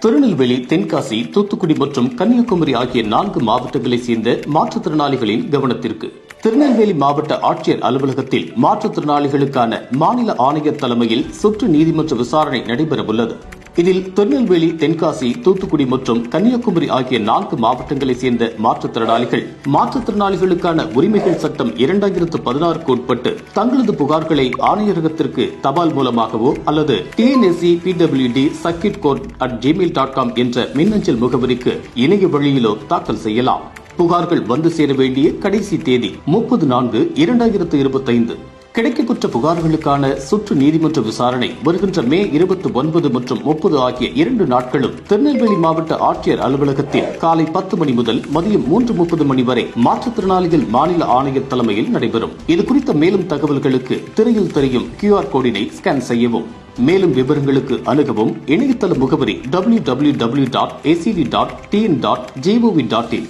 திருநெல்வேலி, தென்காசி, தூத்துக்குடி மற்றும் கன்னியாகுமரி ஆகிய 4 மாவட்டங்களைச் சேர்ந்த மாற்றுத்திறனாளிகளின் கவனத்திற்கு. திருநெல்வேலி மாவட்ட ஆட்சியர் அலுவலகத்தில் மாற்றுத்திறனாளிகளுக்கான மாநில ஆணையர் தலைமையில் சுற்று நீதிமன்ற விசாரணை நடைபெறவுள்ளது. இதில் திருநெல்வேலி, தென்காசி, தூத்துக்குடி மற்றும் கன்னியாகுமரி ஆகிய 4 மாவட்டங்களைச் சேர்ந்த மாற்றுத்திறனாளிகளுக்கான உரிமைகள் சட்டம் 2016க்கு உட்பட்டு தங்களது புகார்களை ஆணையரகத்திற்கு தபால் மூலமாகவோ அல்லது tnsepwd.circuitcourt@gmail.com என்ற மின்னஞ்சல் முகவரிக்கு இணைய வழியிலோ தாக்கல் செய்யலாம். புகார்கள் வந்து சேர வேண்டிய கடைசி தேதி 30/4/2025. கிடைக்கப்பெற்ற புகார்களுக்கான சுற்று நீதிமன்ற விசாரணை வருகின்ற மே 29 மற்றும் 30 ஆகிய 2 நாட்களும் திருநெல்வேலி மாவட்ட ஆட்சியர் அலுவலகத்தில் காலை 10 மணி முதல் மதியம் 3:30 மணி வரை மாற்றுத்திறனாளிகள் மாநில ஆணையர் தலைமையில் நடைபெறும். இதுகுறித்த மேலும் தகவல்களுக்கு திரையில் தெரியும் QR கோடினை ஸ்கேன் செய்யவும். மேலும் விவரங்களுக்கு அணுகவும் இணையதள முகவரி www.acd.tn.gov.in.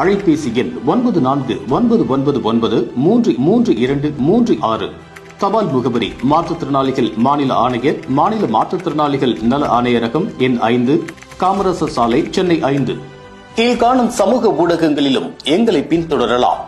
அழைப்பேசி எண் 9499933236. தபால் முகவரி மாற்றுத்திறனாளிகள் மாநில ஆணையர், மாநில மாற்றுத்திறனாளிகள் நல ஆணையரகம், எண் 5, காமராசர் சாலை, சென்னை 5. கீழ்காணும் சமூக ஊடகங்களிலும் எங்களை பின்தொடரலாம்.